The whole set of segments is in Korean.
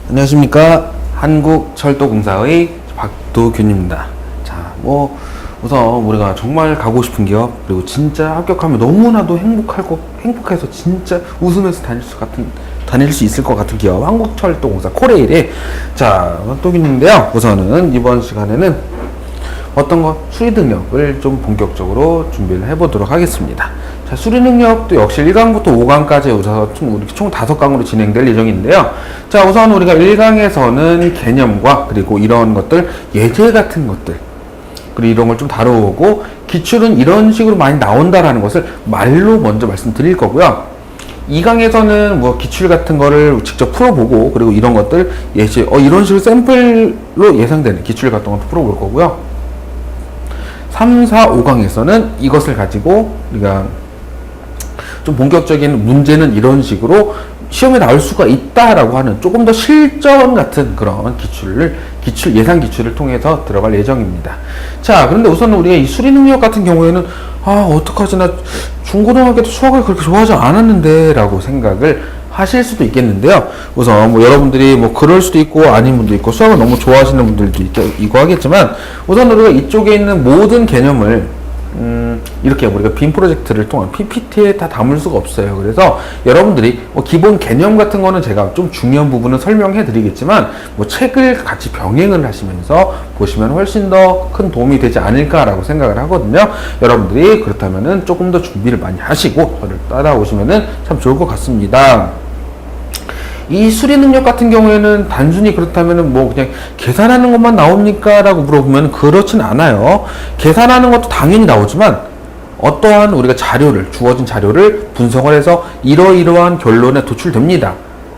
안녕하십니까. 한국철도공사의 박도균입니다. 자, 우선 우리가 정말 가고 싶은 기업, 그리고 진짜 합격하면 너무나도 행복해서 진짜 웃으면서 다닐 수 있을 것 같은 기업, 한국철도공사 코레일의 도균인데요. 우선은 이번 시간에는 어떤 거 수리 능력을 좀 본격적으로 준비를 해보도록 하겠습니다. 자, 수리 능력도 역시 1강부터 5강까지 우선 총 5강으로 진행될 예정인데요. 자, 우선 우리가 1강에서는 개념과 그리고 이런 것들, 예제 같은 것들, 그리고 이런 걸 좀 다루고, 기출은 이런 식으로 많이 나온다라는 것을 말로 먼저 말씀드릴 거고요. 2강에서는 뭐 기출 같은 거를 직접 풀어보고, 그리고 이런 것들, 예제, 이런 식으로 샘플로 예상되는 기출 같은 것도 풀어볼 거고요. 3, 4, 5강에서는 이것을 가지고 우리가 좀 본격적인 문제는 이런 식으로 시험에 나올 수가 있다라고 하는 조금 더 실전 같은 그런 예상 기출을 통해서 들어갈 예정입니다. 자, 그런데 우선 우리가 이 수리 능력 같은 경우에는 어떡하지, 나 중고등학교 때 수학을 그렇게 좋아하지 않았는데 라고 생각을 하실 수도 있겠는데요. 우선 여러분들이 그럴 수도 있고 아닌 분도 있고 수학을 너무 좋아하시는 분들도 있고 하겠지만, 우선 우리가 이쪽에 있는 모든 개념을 이렇게 우리가 빔 프로젝트를 통한 PPT에 다 담을 수가 없어요. 그래서 여러분들이 기본 개념 같은 거는 제가 좀 중요한 부분은 설명해 드리겠지만, 책을 같이 병행을 하시면서 보시면 훨씬 더 큰 도움이 되지 않을까라고 생각을 하거든요. 여러분들이 그렇다면은 조금 더 준비를 많이 하시고 저를 따라오시면은 참 좋을 것 같습니다. 이 수리 능력 같은 경우에는 단순히 그렇다면은 그냥 계산하는 것만 나옵니까? 라고 물어보면 그렇진 않아요. 계산하는 것도 당연히 나오지만, 어떠한 우리가 주어진 자료를 분석을 해서 이러이러한 결론에 도출됩니다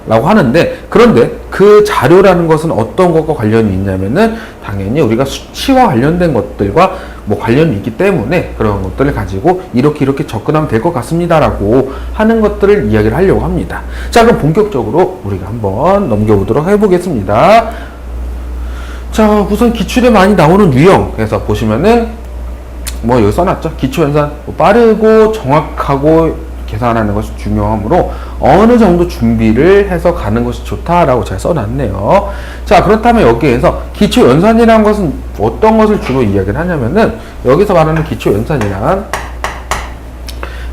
라고 하는데, 그런데 그 자료라는 것은 어떤 것과 관련이 있냐면은 당연히 우리가 수치와 관련된 것들과 관련이 있기 때문에 그런 것들을 가지고 이렇게 접근하면 될 것 같습니다 라고 하는 것들을 이야기를 하려고 합니다. 자, 그럼 본격적으로 우리가 한번 넘겨보도록 해보겠습니다. 자, 우선 기출에 많이 나오는 유형에서 보시면은 여기 써놨죠. 기초연산, 빠르고 정확하고 계산하는 것이 중요하므로 어느 정도 준비를 해서 가는 것이 좋다라고 잘 써놨네요. 자, 그렇다면 여기에서 기초연산이라는 것은 어떤 것을 주로 이야기를 하냐면은, 여기서 말하는 기초연산이란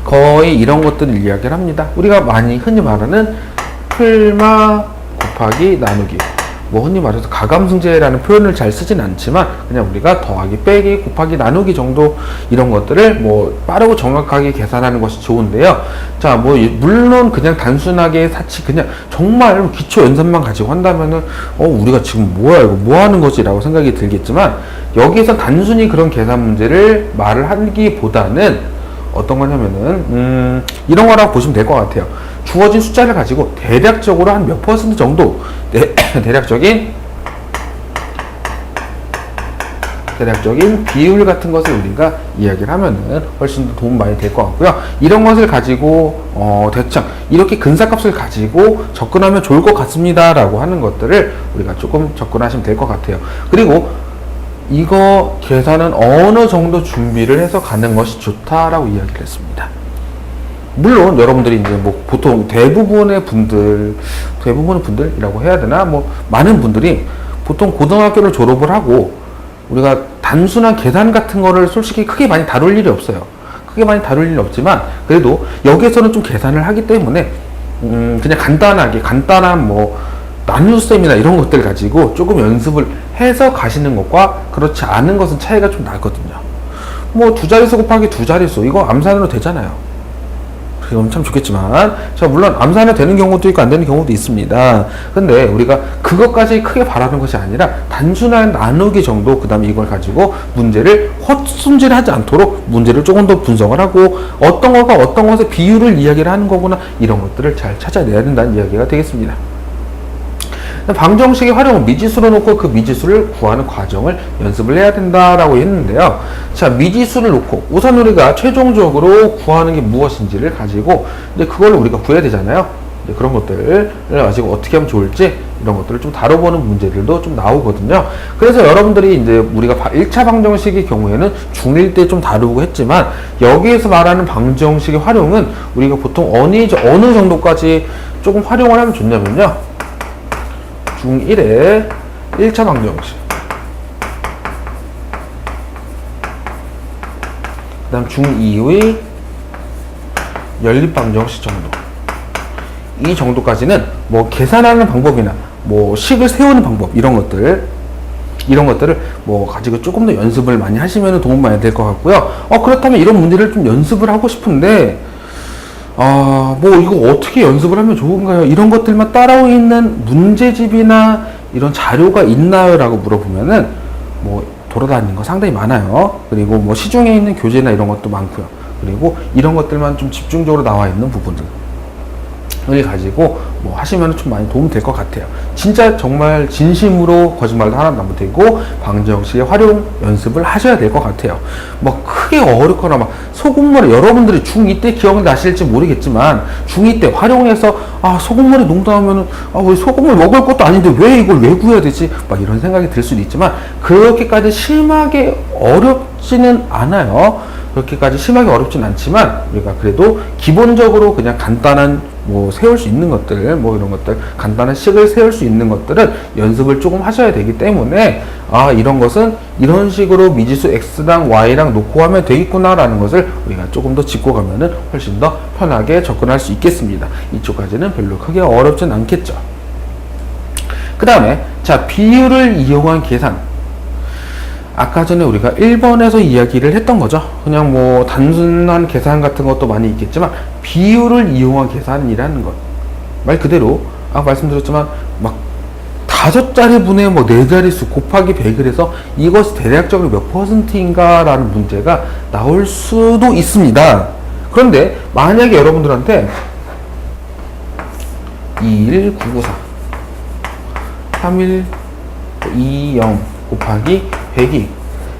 거의 이런 것들을 이야기를 합니다. 우리가 많이 흔히 말하는 풀마 곱하기 나누기, 흔히 말해서 가감승제라는 표현을 잘 쓰진 않지만 그냥 우리가 더하기 빼기 곱하기 나누기 정도, 이런 것들을 빠르고 정확하게 계산하는 것이 좋은데요. 자, 물론 그냥 단순하게 그냥 정말 기초 연산만 가지고 한다면은 우리가 지금 뭐야, 이거 뭐 하는 거지? 라고 생각이 들겠지만, 여기에서 단순히 그런 계산 문제를 말을 하기보다는 어떤 거냐면은 이런 거라고 보시면 될 것 같아요. 주어진 숫자를 가지고 대략적으로 한 몇 퍼센트 정도 대략적인 비율 같은 것을 우리가 이야기를 하면은 훨씬 더 도움 많이 될 것 같고요. 이런 것을 가지고 대충 이렇게 근사값을 가지고 접근하면 좋을 것 같습니다 라고 하는 것들을 우리가 조금 접근하시면 될 것 같아요. 그리고 이거 계산은 어느 정도 준비를 해서 가는 것이 좋다라고 이야기를 했습니다. 물론 여러분들이 이제 보통 대부분의 분들이라고 해야 되나, 많은 분들이 보통 고등학교를 졸업을 하고 우리가 단순한 계산 같은 거를 솔직히 크게 많이 다룰 일이 없어요. 크게 많이 다룰 일은 없지만, 그래도 여기에서는 좀 계산을 하기 때문에 그냥 간단한 나눗셈이나 이런 것들 가지고 조금 연습을 해서 가시는 것과 그렇지 않은 것은 차이가 좀 나거든요. 두 자릿수 곱하기 두 자릿수, 이거 암산으로 되잖아요. 그럼 참 좋겠지만, 물론 암산이 되는 경우도 있고 안 되는 경우도 있습니다. 근데 우리가 그것까지 크게 바라는 것이 아니라 단순한 나누기 정도, 그 다음에 이걸 가지고 문제를 헛손질하지 않도록 문제를 조금 더 분석을 하고, 어떤 것과 어떤 것의 비율을 이야기를 하는 거구나, 이런 것들을 잘 찾아내야 된다는 이야기가 되겠습니다. 방정식의 활용은 미지수로 놓고 그 미지수를 구하는 과정을 연습을 해야 된다라고 했는데요. 자, 미지수를 놓고 우선 우리가 최종적으로 구하는 게 무엇인지를 가지고 이제 그걸 우리가 구해야 되잖아요. 이제 그런 것들을 가지고 어떻게 하면 좋을지, 이런 것들을 좀 다뤄보는 문제들도 좀 나오거든요. 그래서 여러분들이 이제 우리가 1차 방정식의 경우에는 중1 때 좀 다루고 했지만, 여기에서 말하는 방정식의 활용은 우리가 보통 어느 정도까지 조금 활용을 하면 좋냐면요. 중1의 1차 방정식, 그 다음 중2의 연립방정식 정도, 이 정도까지는 뭐 계산하는 방법이나 뭐 식을 세우는 방법, 이런 것들을 뭐 가지고 조금 더 연습을 많이 하시면 도움 많이 될 것 같고요. 그렇다면 이런 문제를 좀 연습을 하고 싶은데 뭐 이거 어떻게 연습을 하면 좋은가요? 이런 것들만 따라오 있는 문제집이나 이런 자료가 있나요? 라고 물어보면은 뭐 돌아다니는 거 상당히 많아요. 그리고 뭐 시중에 있는 교재나 이런 것도 많고요. 그리고 이런 것들만 좀 집중적으로 나와 있는 부분들을 가지고 뭐 하시면 좀 많이 도움 될 것 같아요. 진짜 정말 진심으로 거짓말도 하나도 안 되고 방정식의 활용 연습을 하셔야 될 것 같아요. 뭐 크게 어렵거나 막 소금물에, 여러분들이 중2 때 기억나실지 모르겠지만 중2 때 활용해서 소금물에 농도하면은 우리 소금물 먹을 것도 아닌데 왜 이걸 왜 구해야 되지? 막 이런 생각이 들 수도 있지만 그렇게까지 심하게 어렵지는 않아요. 그렇게까지 심하게 어렵진 않지만 우리가 그래도 기본적으로 그냥 간단한 뭐 세울 수 있는 것들, 뭐 이런 것들, 간단한 식을 세울 수 있는 것들은 연습을 조금 하셔야 되기 때문에 이런 것은 이런 식으로 미지수 x랑 y랑 놓고 하면 되겠구나 라는 것을 우리가 조금 더 짚고 가면은 훨씬 더 편하게 접근할 수 있겠습니다. 이쪽까지는 별로 크게 어렵진 않겠죠. 그 다음에 자, 비율을 이용한 계산, 아까 전에 우리가 1번에서 이야기를 했던 거죠. 그냥 뭐 단순한 계산 같은 것도 많이 있겠지만 비율을 이용한 계산이라는 것, 말 그대로 아까 말씀드렸지만 막 5자리 분의 뭐 4자릿수 곱하기 100을 해서 이것이 대략적으로 몇 퍼센트인가 라는 문제가 나올 수도 있습니다. 그런데 만약에 여러분들한테 21994 3120 곱하기 100이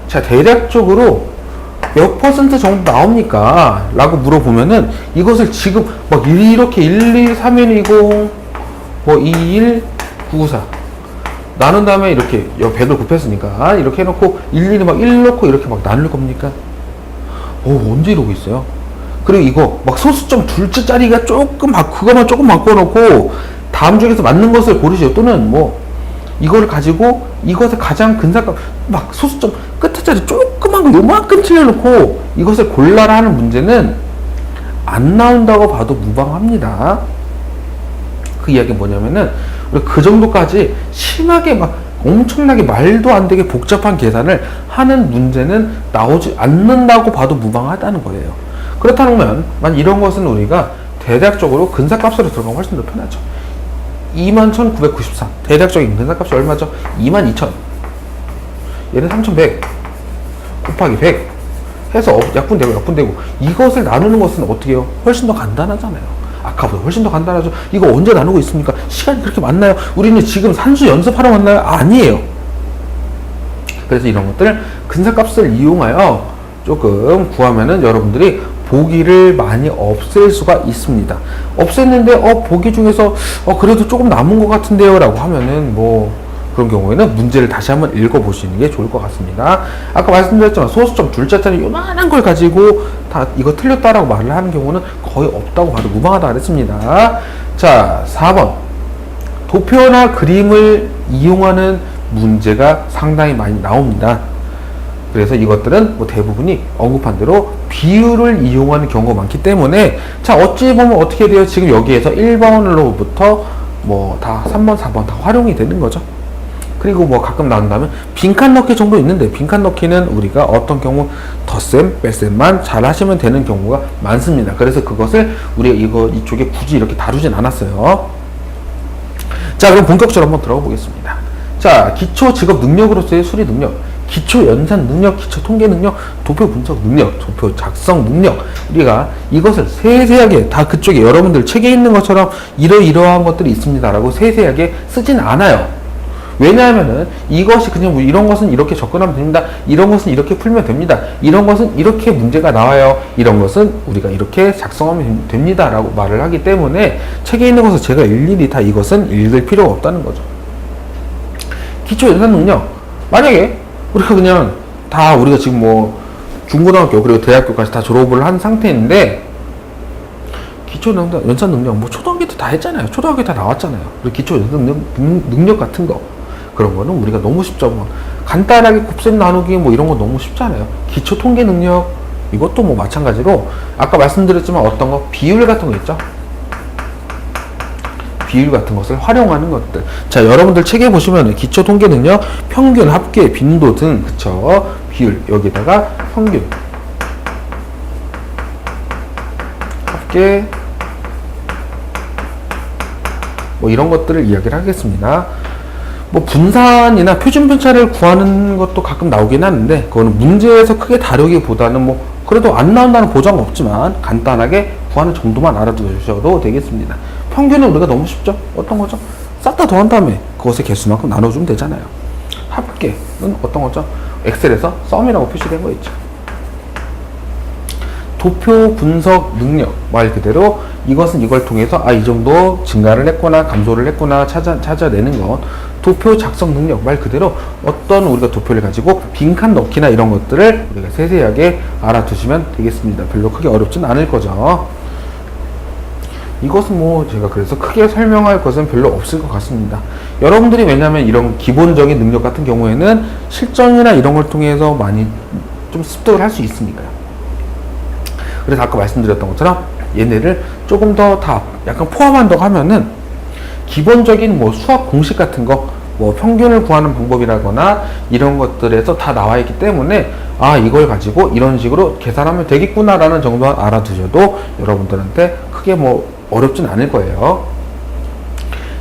자 대략적으로 몇 퍼센트 정도 나옵니까? 라고 물어보면은 이것을 지금 막 이렇게 12310 뭐 21994 나눈 다음에 이렇게 100을 곱했으니까 이렇게 해놓고 일일이 막 1 넣고 이렇게 막 나눌 겁니까? 언제 이러고 있어요? 그리고 이거 막 소수점 둘째 자리가 조금 그거만 조금 바꿔놓고 다음 중에서 맞는 것을 고르시오. 또는 뭐 이거를 가지고 이것의 가장 근사값 막 소수점 끝에 자리 조그만 거 요만큼 틀려놓고 이것을 골라라 하는 문제는 안 나온다고 봐도 무방합니다. 그 이야기는 뭐냐면은 우리 그 정도까지 심하게 막 엄청나게 말도 안 되게 복잡한 계산을 하는 문제는 나오지 않는다고 봐도 무방하다는 거예요. 그렇다면 이런 것은 우리가 대략적으로 근사값으로 들어가면 훨씬 더 편하죠. 21,994 대략적인 근사값이 얼마죠? 22,000 얘는 3,100 곱하기 100 해서 약분되고 이것을 나누는 것은 어떻게 해요? 훨씬 더 간단하잖아요. 아까보다 훨씬 더 간단하죠. 이거 언제 나누고 있습니까? 시간이 그렇게 많나요? 우리는 지금 산수 연습하러 왔나요? 아니에요. 그래서 이런 것들 근사값을 이용하여 조금 구하면은 여러분들이 보기를 많이 없앨 수가 있습니다. 없앴는데 보기 중에서 그래도 조금 남은 것 같은데요 라고 하면은 뭐 그런 경우에는 문제를 다시 한번 읽어 보시는 게 좋을 것 같습니다. 아까 말씀드렸지만 소수점 둘째 자리 요만한 걸 가지고 다 이거 틀렸다라고 말을 하는 경우는 거의 없다고 봐도 무방하다 그랬습니다. 자, 4번 도표나 그림을 이용하는 문제가 상당히 많이 나옵니다. 그래서 이것들은 뭐 대부분이 언급한 대로 비율을 이용하는 경우가 많기 때문에 자 어찌 보면 어떻게 돼요? 지금 여기에서 1번으로부터 뭐 다 3번, 4번 다 활용이 되는 거죠. 그리고 뭐 가끔 나온다면 빈칸 넣기 정도 있는데 빈칸 넣기는 우리가 어떤 경우 덧셈, 뺄셈만 잘 하시면 되는 경우가 많습니다. 그래서 그것을 우리가 이쪽에 굳이 이렇게 다루진 않았어요. 자, 그럼 본격적으로 한번 들어가 보겠습니다. 자, 기초 직업 능력으로서의 수리 능력, 기초 연산 능력, 기초 통계 능력, 도표 분석 능력, 도표 작성 능력, 우리가 이것을 세세하게 다 그쪽에 여러분들 책에 있는 것처럼 이러이러한 것들이 있습니다 라고 세세하게 쓰진 않아요. 왜냐하면은 이것이 그냥 뭐 이런 것은 이렇게 접근하면 됩니다, 이런 것은 이렇게 풀면 됩니다, 이런 것은 이렇게 문제가 나와요, 이런 것은 우리가 이렇게 작성하면 됩니다 라고 말을 하기 때문에 책에 있는 것을 제가 일일이 다 이것은 읽을 필요가 없다는 거죠. 기초 연산 능력, 만약에 우리가 그냥 다 우리가 지금 뭐 중고등학교 그리고 대학교까지 다 졸업을 한 상태인데 기초 능력, 연산 능력, 뭐 초등학교 때 다 했잖아요. 초등학교 때 다 나왔잖아요. 그리고 기초 연산 능력 같은 거. 그런 거는 우리가 너무 쉽죠. 뭐 간단하게 곱셈 나누기 뭐 이런 거 너무 쉽잖아요. 기초 통계 능력, 이것도 뭐 마찬가지로 아까 말씀드렸지만 어떤 거 비율 같은 거 있죠. 비율 같은 것을 활용하는 것들. 자, 여러분들 책에 보시면 기초 통계 능력, 평균, 합계, 빈도 등, 그쵸? 비율, 여기다가 평균, 합계, 뭐 이런 것들을 이야기를 하겠습니다. 뭐 분산이나 표준 편차를 구하는 것도 가끔 나오긴 하는데, 그거는 문제에서 크게 다루기보다는 뭐 그래도 안 나온다는 보장 없지만 간단하게 구하는 정도만 알아두셔도 되겠습니다. 평균은 우리가 너무 쉽죠? 어떤 거죠? 싹 다 더한 다음에 그것의 개수만큼 나눠주면 되잖아요. 합계는 어떤 거죠? 엑셀에서 썸이라고 표시된 거 있죠. 도표 분석 능력, 말 그대로 이것은 이걸 통해서 이 정도 증가를 했거나 감소를 했거나 찾아내는 것. 도표 작성 능력, 말 그대로 어떤 우리가 도표를 가지고 빈칸 넣기나 이런 것들을 우리가 세세하게 알아두시면 되겠습니다. 별로 크게 어렵진 않을 거죠. 이것은 뭐 제가 그래서 크게 설명할 것은 별로 없을 것 같습니다. 여러분들이 왜냐하면 이런 기본적인 능력 같은 경우에는 실전이나 이런 걸 통해서 많이 좀 습득을 할 수 있으니까요. 그래서 아까 말씀드렸던 것처럼 얘네를 조금 더 다 약간 포함한다고 하면은 기본적인 뭐 수학 공식 같은 거, 뭐 평균을 구하는 방법이라거나 이런 것들에서 다 나와 있기 때문에 이걸 가지고 이런 식으로 계산하면 되겠구나라는 정도만 알아두셔도 여러분들한테 크게 뭐 어렵진 않을 거예요.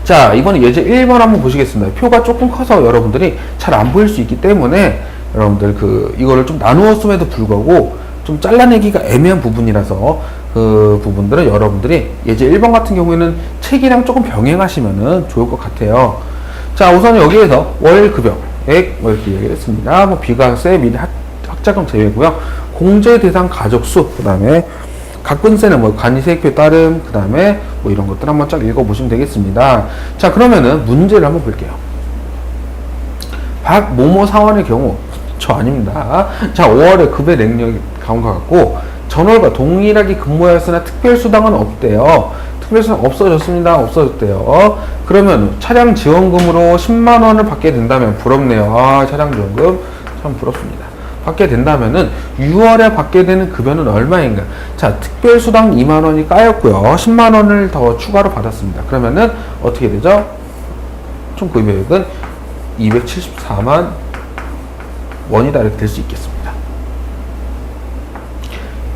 자, 이번에 예제 1번 한번 보시겠습니다. 표가 조금 커서 여러분들이 잘 안 보일 수 있기 때문에 여러분들 이거를 좀 나누었음에도 불구하고 좀 잘라내기가 애매한 부분이라서 그 부분들은 여러분들이 예제 1번 같은 경우에는 책이랑 조금 병행하시면은 좋을 것 같아요. 자, 우선 여기에서 월급여액 이렇게 얘기를 했습니다. 뭐 비과세 및 학자금 제외고요. 공제 대상 가족수, 그 다음에 각근세는 뭐 간이세액표에 따름, 그 다음에 뭐 이런 것들 한번 쫙 읽어보시면 되겠습니다. 자, 그러면은 문제를 한번 볼게요. 박모모 사원의 경우, 저 아닙니다. 자, 5월에 급여 능력이 다음과 같고 전월과 동일하게 근무하였으나 특별수당은 없대요. 특별수당 없어졌습니다. 없어졌대요. 그러면 차량 지원금으로 10만원을 받게 된다면 부럽네요. 차량 지원금 참 부럽습니다. 받게 된다면은 6월에 받게 되는 급여는 얼마인가? 자, 특별수당 2만원이 까였고요. 10만원을 더 추가로 받았습니다. 그러면은 어떻게 되죠? 총 급여액은 274만 원이다 이렇게 될 수 있겠습니다.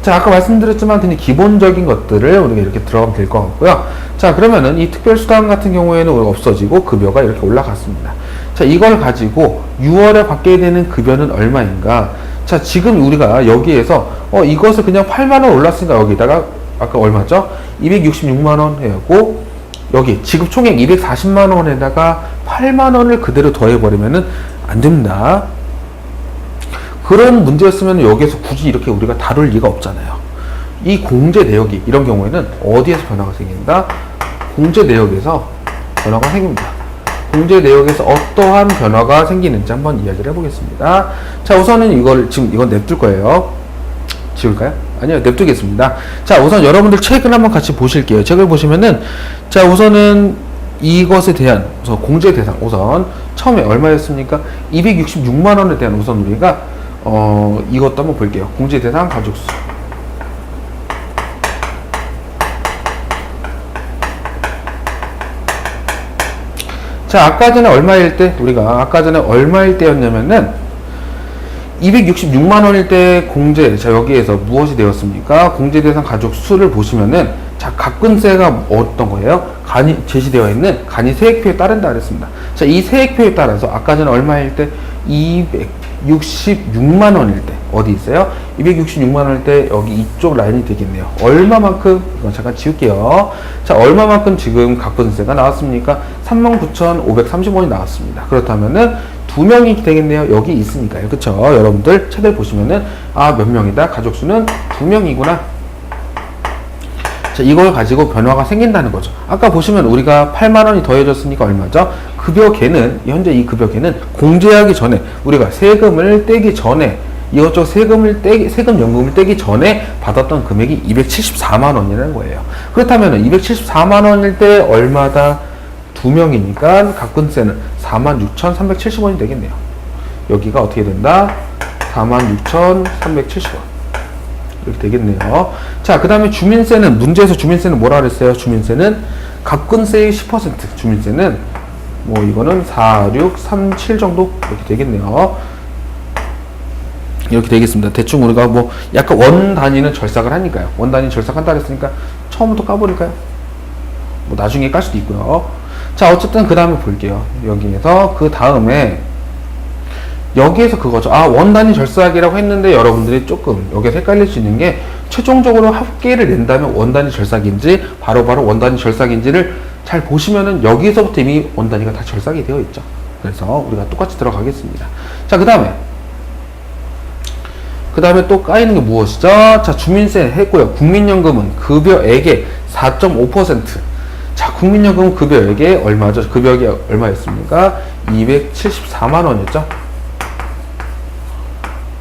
자, 아까 말씀드렸지만 굉장히 기본적인 것들을 우리가 이렇게 들어가면 될 것 같고요. 자, 그러면은 이 특별수당 같은 경우에는 우리가 없어지고 급여가 이렇게 올라갔습니다. 자, 이걸 가지고 6월에 받게 되는 급여는 얼마인가? 자, 지금 우리가 여기에서 이것을 그냥 8만원 올랐으니까 여기다가 아까 얼마죠? 266만원 해갖고 여기 지급 총액 240만원에다가 8만원을 그대로 더해버리면은 안 됩니다. 그런 문제였으면 여기에서 굳이 이렇게 우리가 다룰 리가 없잖아요. 이 공제 내역이 이런 경우에는 어디에서 변화가 생긴다? 공제 내역에서 변화가 생깁니다. 공제 내역에서 어떠한 변화가 생기는지 한번 이야기를 해보겠습니다. 자, 우선은 이건 냅둘 거예요. 지울까요? 아니요, 냅두겠습니다. 자, 우선 여러분들 책을 한번 같이 보실게요. 책을 보시면은, 자, 우선은 이것에 대한 공제 대상, 우선 처음에 얼마였습니까? 266만원에 대한 우선 우리가 이것도 한번 볼게요. 공제 대상 가족수. 자, 아까 전에 얼마일 때, 아까 전에 얼마일 때였냐면은, 266만원일 때 공제, 자, 여기에서 무엇이 되었습니까? 공제 대상 가족 수를 보시면은, 자, 각근세가 어떤 거예요? 제시되어 있는 간이 세액표에 따른다 그랬습니다. 자, 이 세액표에 따라서 아까 전에 얼마일 때? 266만원일 때, 어디 있어요? 266만원일 때 여기 이쪽 라인이 되겠네요. 얼마만큼? 이건 잠깐 지울게요. 자, 얼마만큼 지금 각근세가 나왔습니까? 39,530원이 나왔습니다. 그렇다면은 2명이 되겠네요. 여기 있으니까요. 그쵸? 여러분들 책을 보시면은 몇 명이다? 가족수는 2명이구나. 자, 이걸 가지고 변화가 생긴다는 거죠. 아까 보시면 우리가 8만원이 더해졌으니까 얼마죠? 급여계는, 현재 이 급여계는 공제하기 전에, 우리가 세금을 떼기 전에 이것저것 세금 연금을 떼기 전에 받았던 금액이 274만 원이라는 거예요. 그렇다면 274만 원일 때 얼마다 2명이니까 가근세는 46,370원이 되겠네요. 여기가 어떻게 된다? 46,370원. 이렇게 되겠네요. 자, 그 다음에 주민세는, 문제에서 주민세는 뭐라 그랬어요? 주민세는 가근세의 10%, 주민세는 뭐 이거는 4637 정도 이렇게 되겠네요. 이렇게 되겠습니다. 대충 우리가 뭐 약간 원 단위는 절삭을 하니까요. 원 단위 절삭한다 그랬으니까 처음부터 까버릴까요? 뭐 나중에 깔 수도 있고요. 자, 어쨌든 그 다음에 볼게요. 여기에서 그 다음에 여기에서 그거죠. 아, 원 단위 절삭이라고 했는데 여러분들이 조금 여기서 헷갈릴 수 있는 게 최종적으로 합계를 낸다면 원 단위 절삭인지 바로바로 원 단위 절삭인지를 잘 보시면은 여기서부터 이미 원 단위가 다 절삭이 되어 있죠. 그래서 우리가 똑같이 들어가겠습니다. 자, 그 다음에 또 까이는 게 무엇이죠? 자, 주민세 했고요. 국민연금은 급여액의 4.5%. 자, 국민연금 급여액이 얼마죠? 급여액이 얼마였습니까? 274만 원이었죠?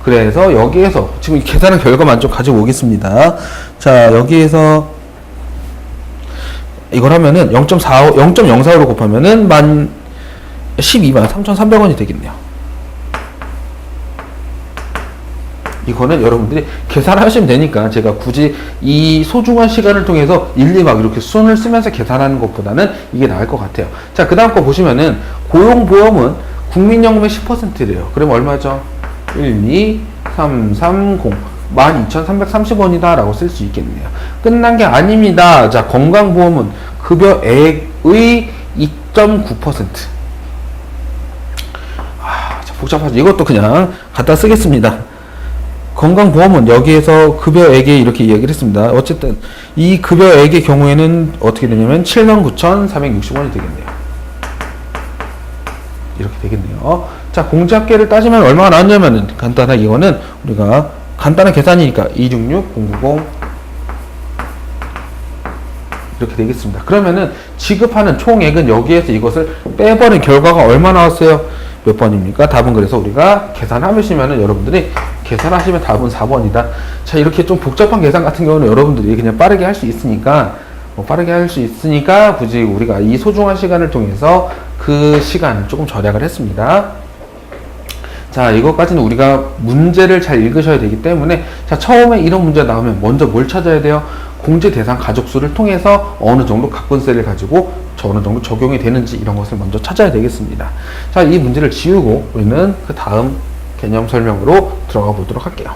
그래서 여기에서 지금 계산한 결과만 좀 가지고 오겠습니다. 자, 여기에서 이걸 하면은 0.04로 곱하면은 12만 3,300원이 되겠네요. 이거는 여러분들이 계산하시면 되니까 제가 굳이 이 소중한 시간을 통해서 일일이 막 이렇게 손을 쓰면서 계산하는 것보다는 이게 나을 것 같아요. 자, 그 다음 거 보시면은 고용보험은 국민연금의 10%래요. 그럼 얼마죠? 12330 12,330원이다 라고 쓸 수 있겠네요. 끝난 게 아닙니다. 자, 건강보험은 급여액의 2.9%. 자, 복잡하죠. 이것도 그냥 갖다 쓰겠습니다. 건강보험은 여기에서 급여액에 이렇게 이야기를 했습니다. 어쨌든 이 급여액의 경우에는 어떻게 되냐면 79,460원이 되겠네요. 이렇게 되겠네요. 자, 공제합계를 따지면 얼마가 나왔냐면은 간단하게 이거는 우리가 간단한 계산이니까 266090 이렇게 되겠습니다. 그러면은 지급하는 총액은 여기에서 이것을 빼버린 결과가 얼마 나왔어요? 몇 번입니까? 답은 그래서 우리가 계산하시면은 여러분들이 계산하시면 답은 4번이다. 자, 이렇게 좀 복잡한 계산 같은 경우는 여러분들이 그냥 빠르게 할 수 있으니까 굳이 우리가 이 소중한 시간을 통해서 그 시간을 조금 절약을 했습니다. 자, 이것까지는 우리가 문제를 잘 읽으셔야 되기 때문에 자, 처음에 이런 문제가 나오면 먼저 뭘 찾아야 돼요? 공제 대상 가족수를 통해서 어느 정도 가근세를 가지고 어느 정도 적용이 되는지 이런 것을 먼저 찾아야 되겠습니다. 자, 이 문제를 지우고 우리는 그 다음 개념 설명으로 들어가 보도록 할게요.